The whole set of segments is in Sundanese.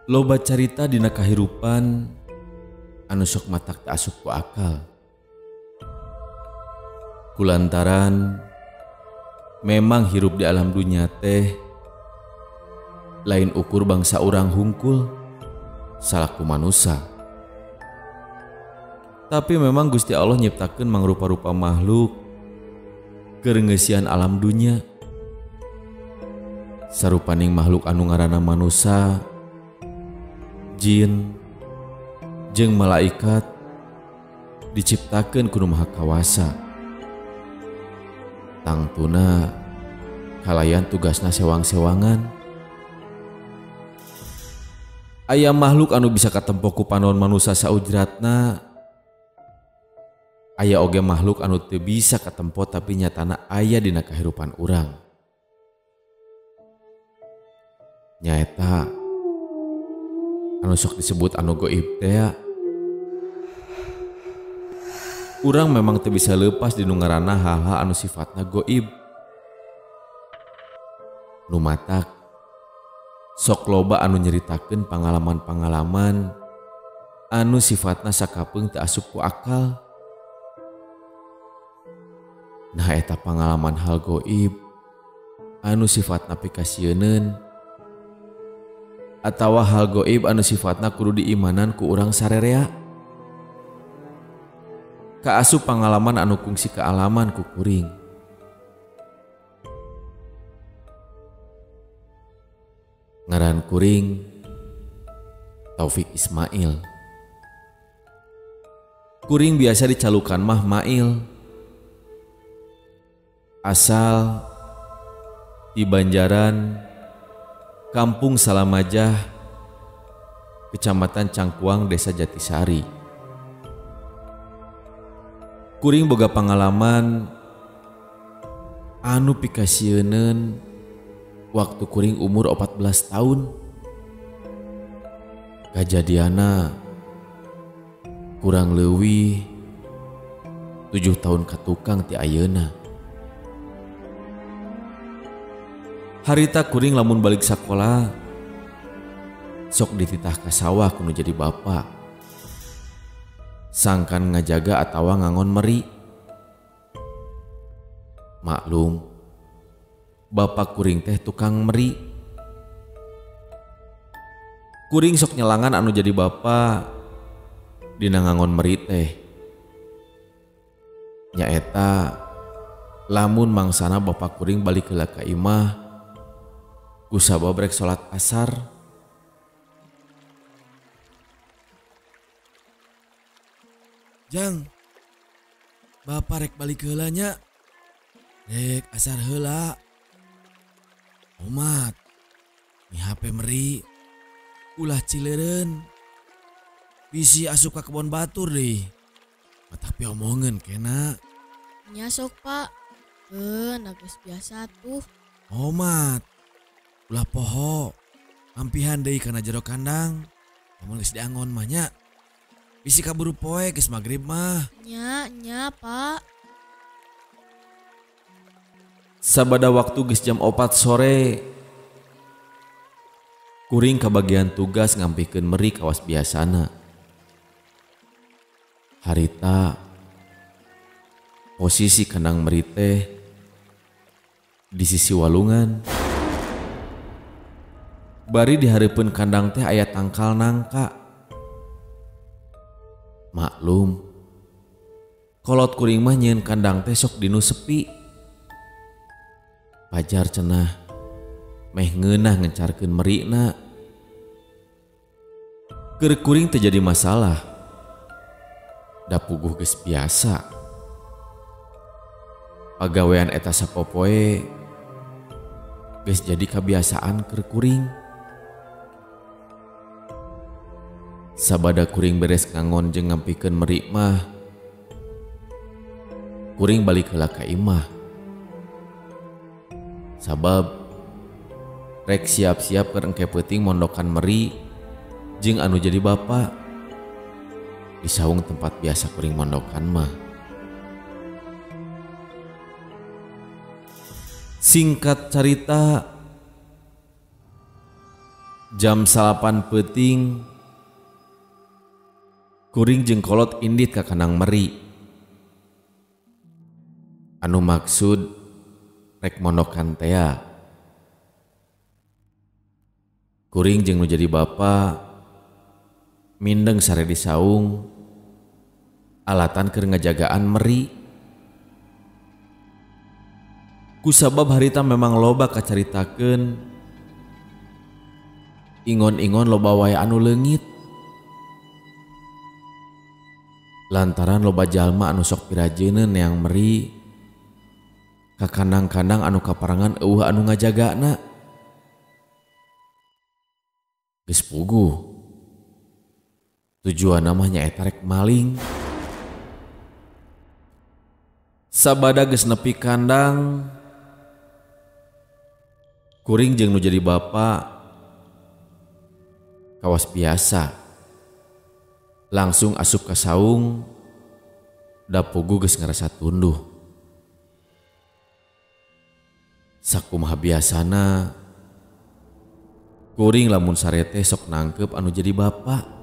Loba carita dina kahirupan anu sok matak teu asup ku akal. Kulantaran memang hirup di alam dunya teh lain ukur bangsa urang hungkul salaku manusia. Tapi memang Gusti Allah nyiptakeun mangrupa-rupa makhluk keur ngeusian alam dunya. Sarupaning makhluk anu ngaranna manusia, jin, jeung malaikat diciptakeun ku Nu Maha Kawasa. Tangtuna kalayan tugasna sewang-sewangan. Aya makhluk anu bisa katempo ku panaon manusia saujratna. Aya oge makhluk anu teu bisa katempo tapi nyatana aya dina kahirupan urang. Nyaeta anu sok disebut anu goib teh. Urang memang teu bisa leupas di nu ngaranna hal-hal anu sifatna goib. Nu matak sok loba anu nyeritakeun pangalaman-pangalaman anu sifatna sakapeung teu asup ku akal. Nah eta pangalaman hal goib anu sifatna pikasieun atawa hal goib anu sifatna kudu diimanan ku urang sarerea. Kaasup pangalaman anu kungsi kealaman ku kuring. Ngaran kuring Taufik Ismail. Kuring biasa dicalukan mah Mail. Asal di Banjaran, Kampung Salamajah, Kecamatan Cangkuang, Desa Jatisari. Kuring boga pangalaman anu pikasieun waktu kuring umur 14 tahun. Kajadiana kurang leuwih 7 tahun katukang ti ayeuna. Harita kuring lamun balik sakola sok dititah ka sawah kudu jadi bapak. Sangkan ngajaga atawa ngangon meri. Maklum, bapak kuring teh tukang meri. Kuring sok nyelangan anu jadi bapak dina ngangon meri teh. Nyaeta lamun mangsana bapak kuring balik heula ka imah ku sababrek salat asar. Jang, bapak rek balik heula nya. Rek asar heula. Omat, mi HP meri, ulah cileureun. Bisi asup ka kebon batur deh. Tapi omongan kena. Nya sok pak, nages biasa tuh. Omat, ulah poho, ampihan deui kana jero kandang. Lamun geus diangon mah nya. Bisi kaburu poe geus magrib mah. Nya pak. Sabada waktu geus jam 4 sore. Kuring kabagian tugas ngampikeun meri kawas biasana. Harita posisi kandang meri teh di sisi walungan. Bari dihareupeun kandang teh aya tangkal nangka. Maklum, kolot kuring mah nyieun kandang teh sok dinu sepi. Pajar cenah meh ngeunah ngencarkeun merina. Keur kuring teu jadi masalah. Da puguh geus biasa. Pagawean eta sapopoe geus jadi kebiasaan keur kuring. Sabada kuring beres ngangon jeung ngampikeun meri mah, kuring balik heula ka imah. Sabab rek siap-siap keur engke peuting mondokan meri jeung anu jadi bapa di saung tempat biasa kuring mondokan mah. Singkat cerita, Jam 8 peuting kuring jeung kolot indit ka Kandang Meri. Anu maksud rek mondokan tea. Kuring jeung nu jadi bapa mindeng sare di saung alatan keur ngajagaan Meri. Kusabab harita memang loba kacaritakeun ingon-ingon loba wae anu leungit. Lantaran loba jalma anu sok pirajeuneun neang Meri ka kandang-kandang anu kaparangan eueuh anu ngajagana. Geus puguh tujuan namanya eta rek maling. Sabada geus nepi kandang, kuring jeung nu jadi bapa kawas biasa langsung asup ka saung. Da puguh geus ngarasa tunduh. Sakumaha biasana kuring lamun sarete sok nangkep anu jadi bapa.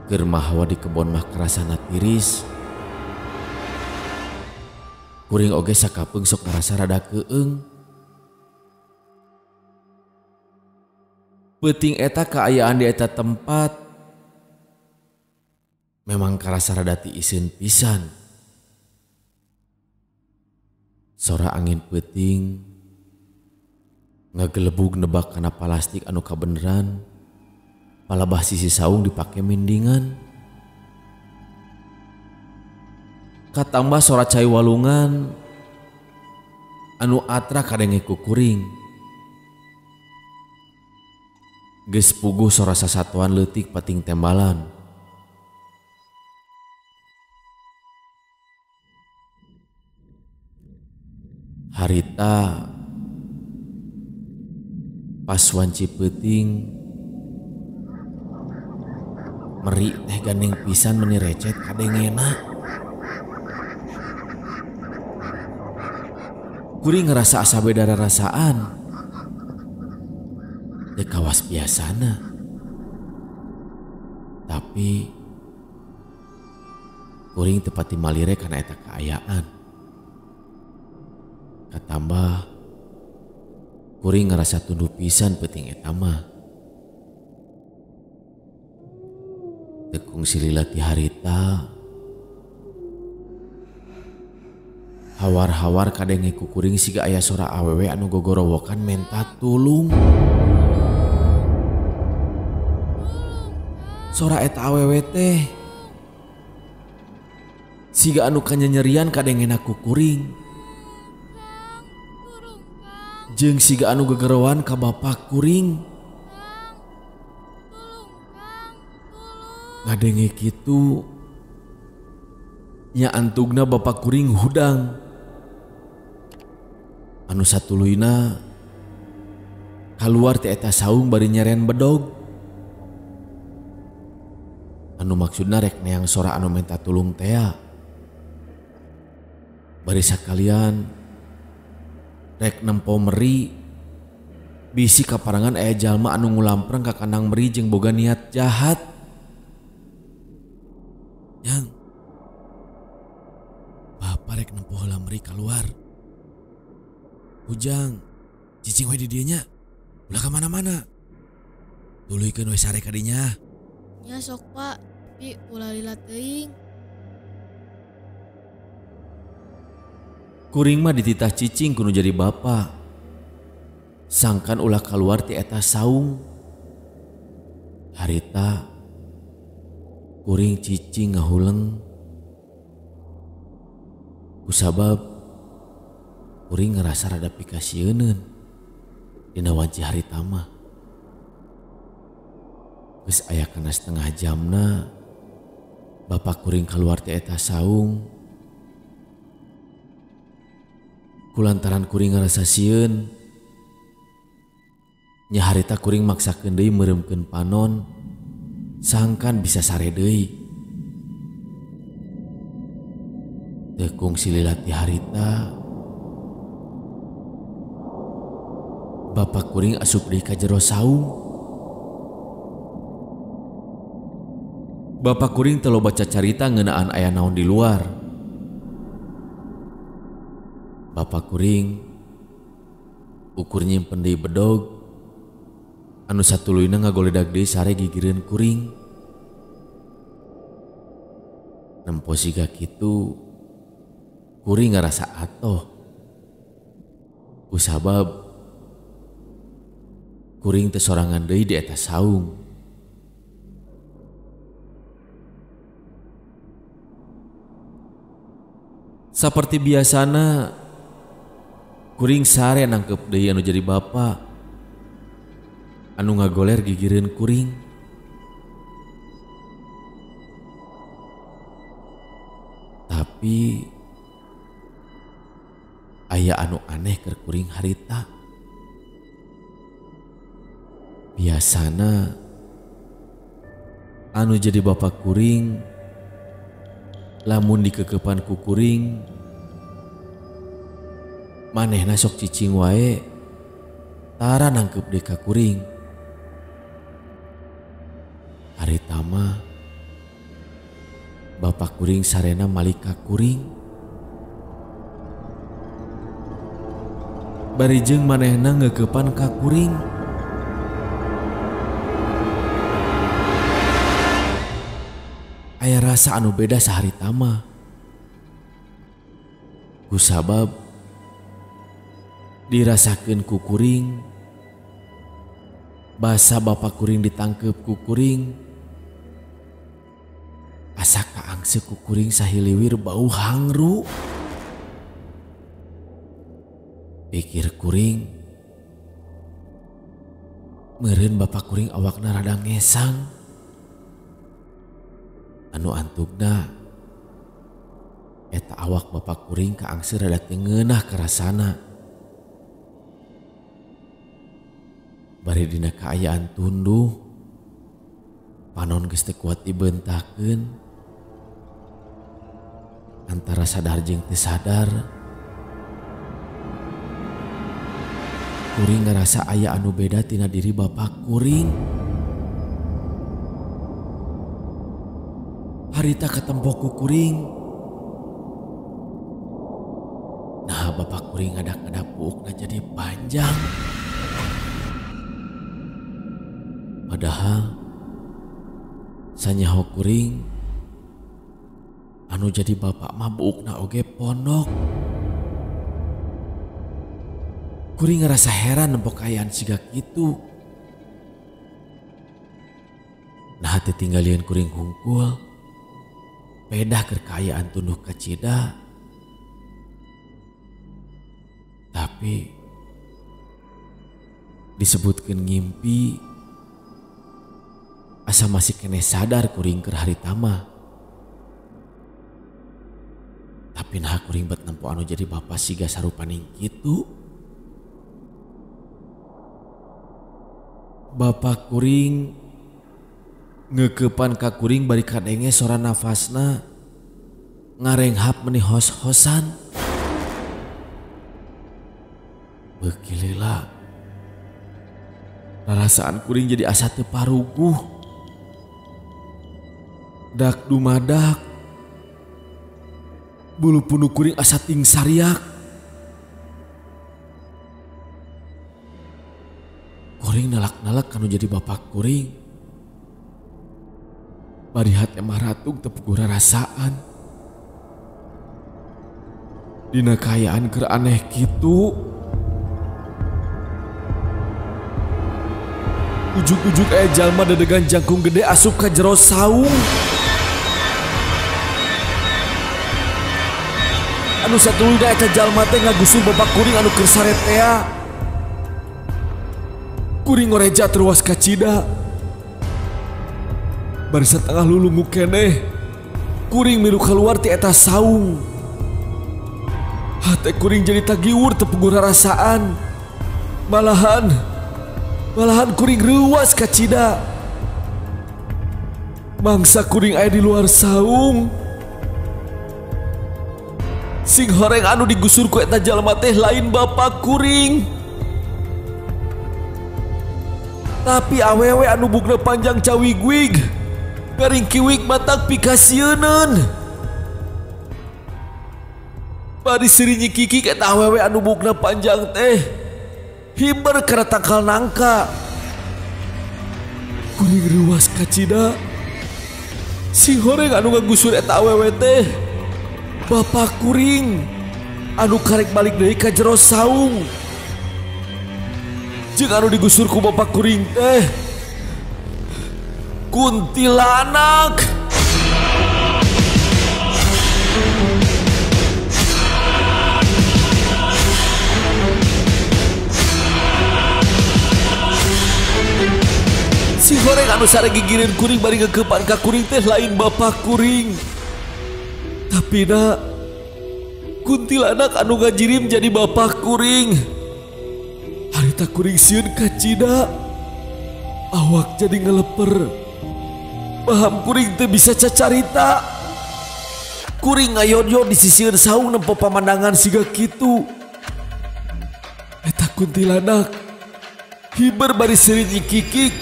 Keur mahwa di kebon mah kerasana tiris. Kuring oge sakapeung sok ngarasa rada keueung. Peuting eta kaayaan di eta tempat memang karasa rada tiiseun pisan. Sora angin peuting ngagelebug nebak kana plastik anu kabeneran palabah sisi saung dipake mindingan. Katambah sora cai walungan anu atra kadenge ku kuring. Geus puguh sora sasatuan leutik pating tembalan. Harita pas wanci peuting Meri teh gandeng pisan meni recet kadengena. Kuring ngerasa asa beda rasaan teu kawas biasana. Tapi kuring teu pati malire kana eta kaayaan. Katambah kuring ngerasa tunduh pisan peuting eta mah. Tekung sililat ti harita hawar-hawar kadenge ku kuring siga aya sora awewe anu gogorowokan menta tulung. Sora eta awewe teh siga anu kanyanyerian kadengena ku kuring. Jeung siga anu gegerowan ka bapak kuring. Ngadenge kitu nya antugna bapak kuring hudang. Anu satuluyna kaluar ti eta saung bari nyeren bedog. Anu maksudna rek neang sora anu menta tulung tea. Bari sakalian rek nempo Meri bisi kaparangan aya jalma anu ngulampreng ka Kandang Meri jeung boga niat jahat. Yang Bapak rek nempo heula Meri keluar. Ujang cicing we di dieu nya. Ulah ka mana-mana. Tuluykeun we sare ka dinya. Ya sok Pak, tapi ulah lila teuing. Kuring mah dititah cicing kudu jadi bapa. Sangkan ulah keluar ti eta saung. Harita kuring cicing ngahuleng. Kusabab kuring ngerasa rada pikasieun dina wanci harita mah. Geus aya kana setengah jamna bapak kuring keluar ti eta saung. Kulantaran kuring ngerasa sieun, nya harita kuring maksakeun deui meureumkeun panon sangkan bisa sare deui. Tekung sililat ti harita Bapak kuring asup deui ka jero saung. Bapak kuring teu baca carita ngeunaan aya naon di luar. Bapak kuring ukur nyimpen deui bedog anu satuluyna ngagoledag deui sare gigireun kuring. Nempo siga kitu kuring ngarasa atoh. Kusabab kuring teu sorangan deui di eta saung. Saperti biasana kuring sare nangkep deui anu jadi bapa anu ngagoler gigireun kuring. Tapi aya anu aneh keur kuring harita. Biasana anu jadi bapak kuring lamun dikekepan ku kuring manehna sok cicing wae tara nangkep deui ka kuring. Harita mah bapak kuring sarena malik ka kuring. Barijeng manehna ngekepan ka kuring. Aya rasa anu beda saharita mah. Kusabab dirasakeun ku kuring basa bapak kuring ditangkep ku kuring. Asa kaangse ku kuring sahiliwir bau hangru. Pikir kuring meureun bapak kuring awakna rada ngesang. Anu antugna eta awak bapak kuring kaangse rada teu ngeunah karasana. Bari dina kaayaan tunduh panon geus teu kuat dibentakeun. Antara sadar jeung teu sadar kuring ngarasa aya anu beda tina diri bapak kuring. Harita katempo ku kuring. Nah bapak kuring ngadak-ngadak puukna jadi panjang. Padahal sanyaho kuring anu jadi bapak mah buukna oge pondok. Kuring ngerasa heran nempo kaayaan siga kitu. Nah teu tinggalian kuring hungkul pedah keur kaayaan tunduh ka cida. Tapi disebutkeun ngimpi asa masih kene sadar kuring keur harita mah. Tapi nah kuring bet nempo anu jadi bapa siga sarupaning kitu. Bapak kuring ngekepan ka kuring bari kadenge sora nafasna ngarenghap meuni hos-hosan. Beukilila rarasaan kuring jadi asa teu paruguh. Dak dumadak bulu punuk kuring asa ting sariak. Kuring nalak-nalak kanu jadi bapak kuring. Bari hate mah ratug teu puguh rarasaan. Dina kaayaan keur aneh kitu. Ujug-ujug aya jalma dedegan jangkung gede asup ka jero saung. Anu satuluyna eta jalma teh ngagusur bapak kuring anu keur saretea. Kuring ngoreja teruas ka cida. Bari satengah lulungu keneh kuring milu keluar ti eta saung. Hate kuring jadi tagiwur teu puguh rarasaan. Malahan kuring reuwas ka cida. Mangsa kuring aya di luar saung. Sing horeng anu digusur ku eta jalma teh lain bapak kuring. Tapi awewe anu bukna panjang cawigwig garing kiwig matak pikasieun. Bari serinyi kiki kata awewe anu bukna panjang teh hiber karena tangkal nangka. Kuring ruas kacida si horeng anu ngagusur eta awewe teh bapak kuring anu karek balik deui ka jero saung. Jeung anu digusur ku bapak kuring teh kuntilanak. Si horeng anu sare gigireun kuring bari ngeukepan ka kuring teh lain bapak kuring. Tapi na kuntilanak anu ngajirim jadi bapak kuring. Harita kuring sieun kacida awak jadi ngeleper. Paham kuring teu bisa cacarita. Kuring ngayod-yod di sisieun saung nempo pamandangan siga kitu. Eta kuntilanak hiber bari seureun kikik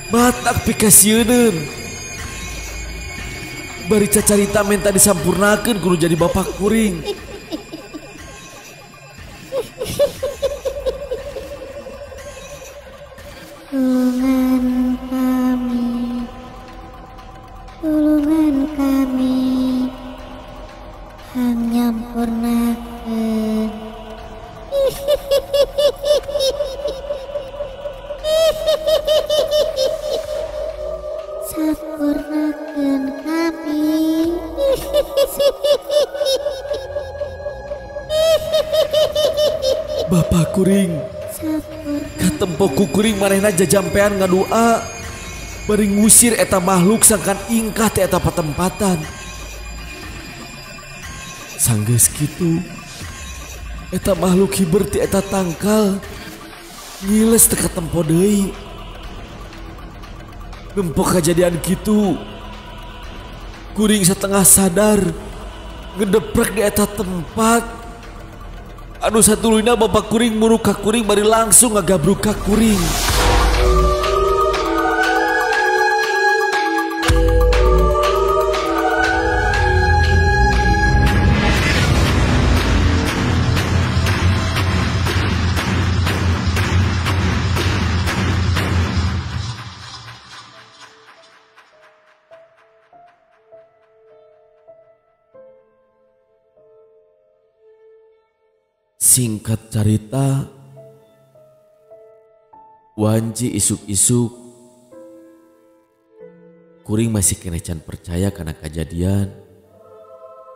batak pikasieun. Bari cacarita menta disampurnakeun kudu jadi bapak kuring. Tulungan kami hanyampurnakeun. Sampurnakeun kami. Bapak kuring katempo ku kuring manehna jajampean ngadua bari ngusir eta makhluk sangkan ingkah ti eta patempatan. Sanggeus kitu eta makhluk hiber ti eta tangkal ngiles teka tempo deui. Nempo kejadian kitu kuring setengah sadar ngedeprek di eta tempat. Anu satuluyna bapak kuring muru ka kuring bari langsung ngagabruk ka kuring. Singkat cerita, wanci isuk-isuk kuring masih kena can percaya karena kejadian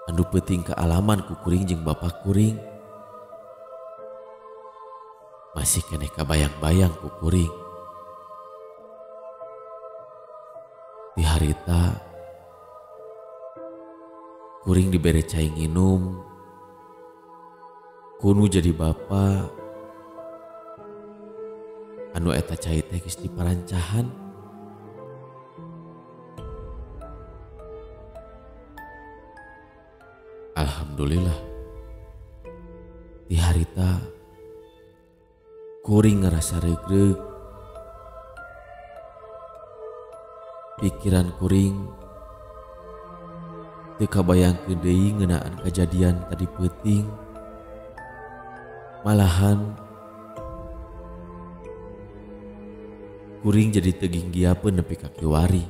anu penting kealaman ku kuring jeung bapak kuring. Masih kena kabayang-bayang ku kuring. Di harita kuring dibere cai nginum kunu jadi bapa anu eta cai teh geus diparancahan. Alhamdulillah di harita kuring ngerasa regreg. Pikiran kuring teu kabayangkeun deui ngeunaan kejadian tadi peuting. Malahan kuring jadi teginggiapeun nepi ka kiwari.